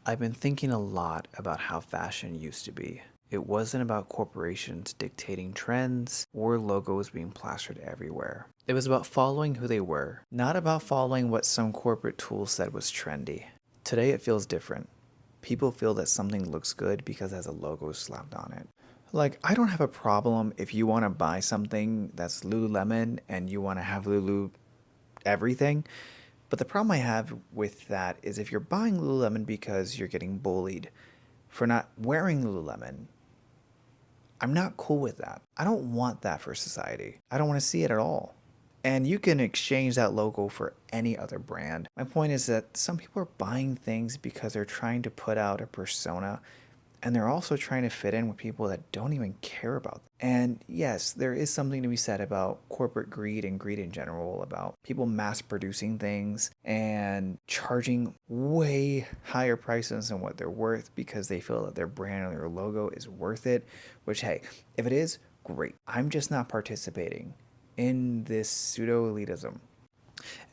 I've been thinking a lot about how fashion used to be. It wasn't about corporations dictating trends or logos being plastered everywhere. It was about following who they were, not about following what some corporate tool said was trendy. Today it feels different. People feel that something looks good because it has a logo slapped on it. Like, I don't have a problem if you want to buy something that's Lululemon and you want to have Lulu everything. But the problem I have with that is if you're buying Lululemon because you're getting bullied for not wearing Lululemon, I'm not cool with that. I don't want that for society. I don't want to see it at all. And you can exchange that logo for any other brand. My point is that some people are buying things because they're trying to put out a persona, and they're also trying to fit in with people that don't even care about them. And yes, there is something to be said about corporate greed and greed in general, about people mass producing things and charging way higher prices than what they're worth because they feel that their brand or their logo is worth it, which, hey, if it is, great. I'm just not participating in this pseudo elitism.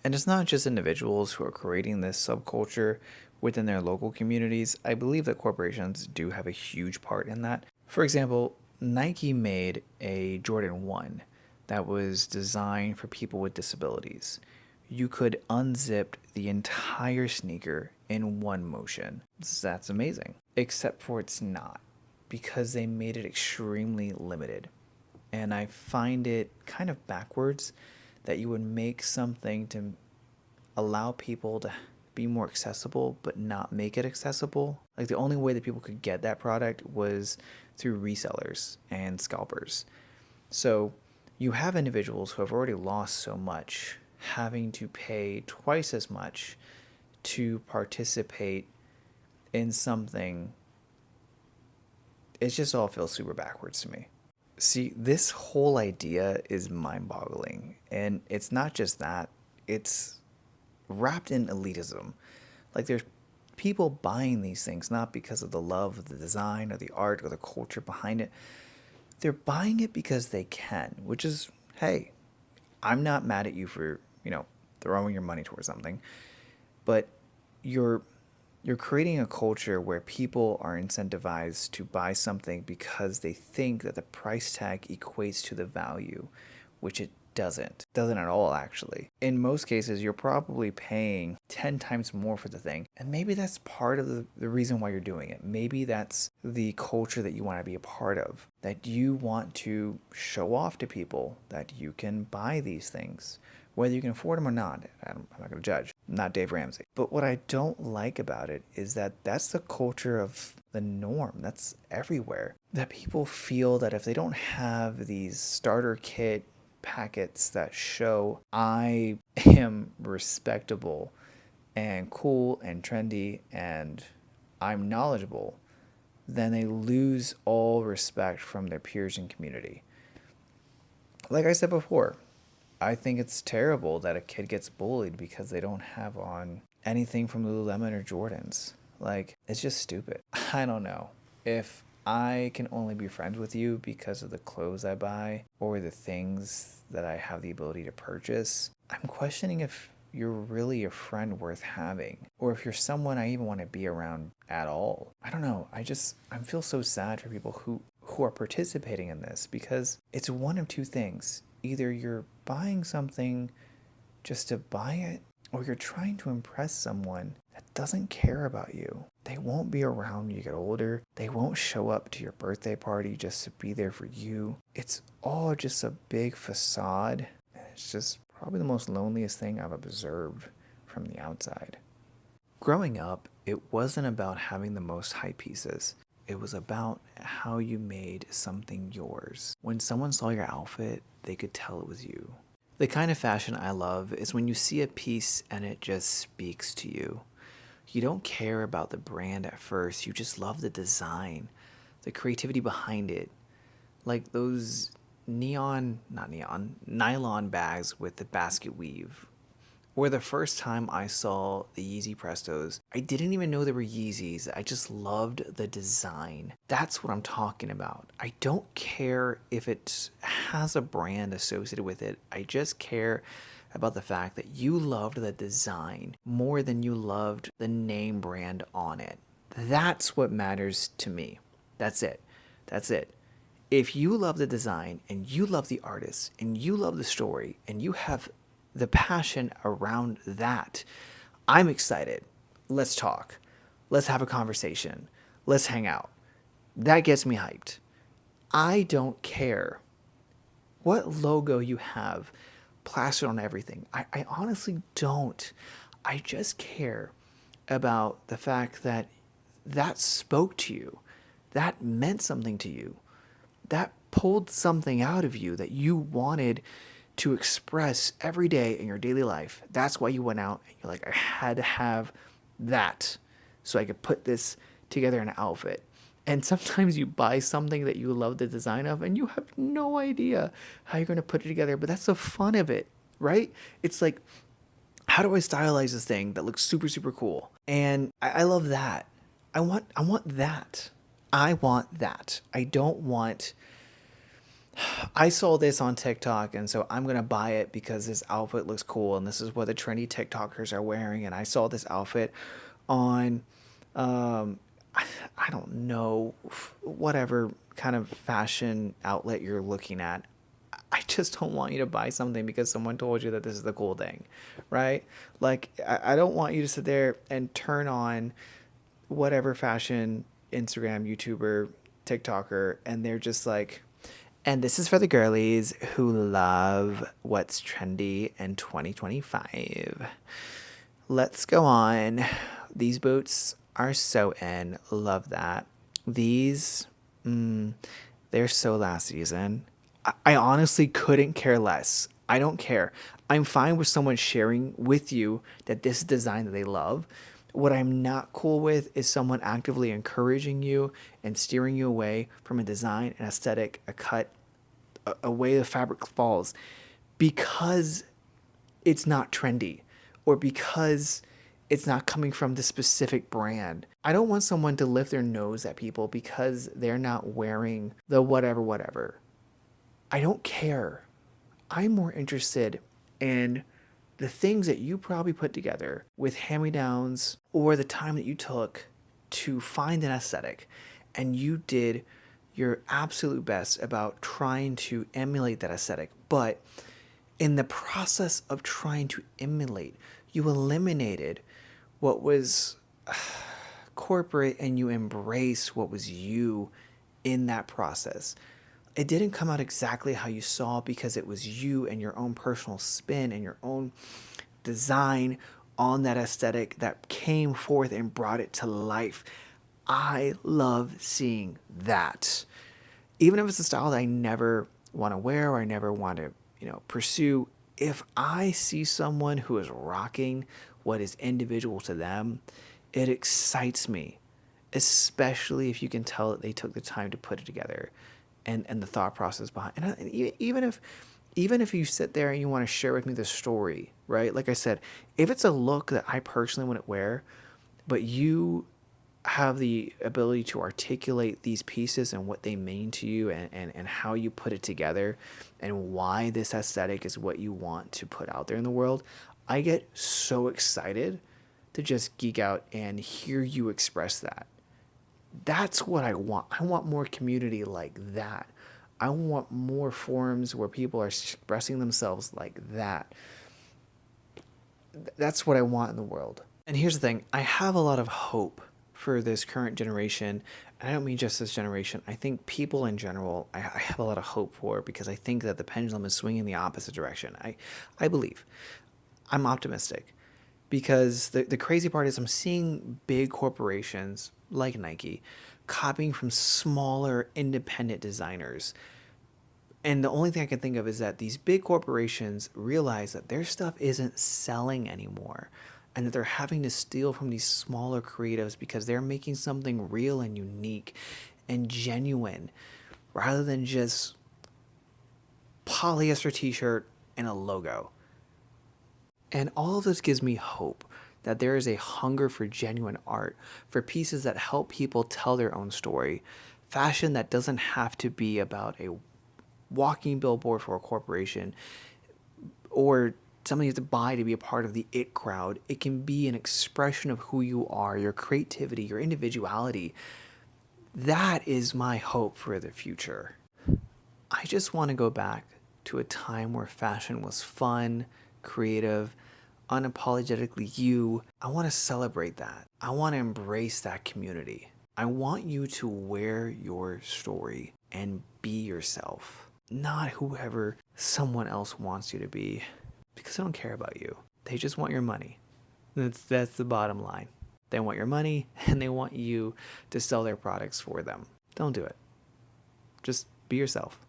And it's not just individuals who are creating this subculture within their local communities. I believe that corporations do have a huge part in that. For example, Nike made a Jordan 1 that was designed for people with disabilities. You could unzip the entire sneaker in one motion. That's amazing. Except for it's not, because they made it extremely limited. And I find it kind of backwards that you would make something to allow people to be more accessible but not make it accessible. Like, the only way that people could get that product was through resellers and scalpers. So you have individuals who have already lost so much having to pay twice as much to participate in something. It just all feels super backwards to me. See, this whole idea is mind-boggling, and it's not just that, it's wrapped in elitism. Like, there's people buying these things not because of the love of the design or the art or the culture behind it. They're buying it because they can, which is, hey, I'm not mad at you for, throwing your money towards something, but you're creating a culture where people are incentivized to buy something because they think that the price tag equates to the value, which it doesn't. Doesn't at all, actually. In most cases, you're probably paying 10 times more for the thing. And maybe that's part of the reason why you're doing it. Maybe that's the culture that you want to be a part of. That you want to show off to people that you can buy these things. Whether you can afford them or not, I'm not going to judge. I'm not Dave Ramsey. But what I don't like about it is that that's the culture of the norm. That's everywhere. That people feel that if they don't have these starter kit packets that show I am respectable and cool and trendy and I'm knowledgeable, then they lose all respect from their peers and community. Like I said before, I think it's terrible that a kid gets bullied because they don't have on anything from Lululemon or Jordans. Like, it's just stupid. I don't know. If I can only be friends with you because of the clothes I buy or the things that I have the ability to purchase, I'm questioning if you're really a friend worth having, or if you're someone I even want to be around at all. I don't know. I feel so sad for people who are participating in this, because it's one of two things. Either you're buying something just to buy it, or you're trying to impress someone that doesn't care about you. They won't be around when you get older. They won't show up to your birthday party just to be there for you. It's all just a big facade. And it's just probably the most loneliest thing I've observed from the outside. Growing up, it wasn't about having the most hype pieces. It was about how you made something yours. When someone saw your outfit, they could tell it was you. The kind of fashion I love is when you see a piece and it just speaks to you. You don't care about the brand at first, you just love the design, the creativity behind it. Like those nylon bags with the basket weave. Or the first time I saw the Yeezy Prestos, I didn't even know they were Yeezys. I just loved the design. That's what I'm talking about. I don't care if it has a brand associated with it. I just care about the fact that you loved the design more than you loved the name brand on it. That's what matters to me. That's it. That's it. If you love the design and you love the artist and you love the story and you have the passion around that, I'm excited. Let's talk. Let's have a conversation. Let's hang out. That gets me hyped. I don't care what logo you have plastered on everything. I honestly don't. I just care about the fact that that spoke to you, that meant something to you, that pulled something out of you that you wanted to express every day in your daily life. That's why you went out and you're like, I had to have that so I could put this together in an outfit. And sometimes you buy something that you love the design of and you have no idea how you're going to put it together, but that's the fun of it, right? It's like, how do I stylize this thing that looks super, super cool? And I love that. I want that. I want that. I don't want, I saw this on TikTok and so I'm going to buy it because this outfit looks cool and this is what the trendy TikTokers are wearing. And I saw this outfit on, I don't know, whatever kind of fashion outlet you're looking at. I just don't want you to buy something because someone told you that this is the cool thing, right? Like, I don't want you to sit there and turn on whatever fashion Instagram, YouTuber, TikToker, and they're just like, and this is for the girlies who love what's trendy in 2025. Let's go on. These boots are so in. Love that. These, they're so last season. I honestly couldn't care less. I don't care. I'm fine with someone sharing with you that this design that they love. What I'm not cool with is someone actively encouraging you and steering you away from a design, an aesthetic, a cut, a way the fabric falls because it's not trendy or because it's not coming from the specific brand. I don't want someone to lift their nose at people because they're not wearing the whatever, whatever. I don't care. I'm more interested in the things that you probably put together with hand-me-downs or the time that you took to find an aesthetic and you did your absolute best about trying to emulate that aesthetic. But in the process of trying to emulate, you eliminated what was corporate and you embraced what was you in that process. It didn't come out exactly how you saw because it was you and your own personal spin and your own design on that aesthetic that came forth and brought it to life. I love seeing that. Even if it's a style that I never want to wear or I never want to, pursue, if I see someone who is rocking what is individual to them, it excites me, especially if you can tell that they took the time to put it together and the thought process behind. And even if you sit there and you want to share with me the story, right? Like I said, if it's a look that I personally wouldn't wear, but you have the ability to articulate these pieces and what they mean to you and how you put it together and why this aesthetic is what you want to put out there in the world, I get so excited to just geek out and hear you express that. That's what I want. I want more community like that. I want more forums where people are expressing themselves like that. That's what I want in the world. And here's the thing. I have a lot of hope for this current generation. And I don't mean just this generation. I think people in general, I have a lot of hope for because I think that the pendulum is swinging the opposite direction. I believe. I'm optimistic because the crazy part is I'm seeing big corporations like Nike copying from smaller independent designers. And the only thing I can think of is that these big corporations realize that their stuff isn't selling anymore and that they're having to steal from these smaller creatives because they're making something real and unique and genuine rather than just polyester t-shirt and a logo. And all of this gives me hope that there is a hunger for genuine art, for pieces that help people tell their own story, fashion that doesn't have to be about a walking billboard for a corporation or something you have to buy to be a part of the it crowd. It can be an expression of who you are, your creativity, your individuality. That is my hope for the future. I just want to go back to a time where fashion was fun, creative, unapologetically you. I want to celebrate that. I want to embrace that community. I want you to wear your story and be yourself, not whoever someone else wants you to be, because they don't care about you. They just want your money. That's the bottom line. They want your money and they want you to sell their products for them. Don't do it. Just be yourself.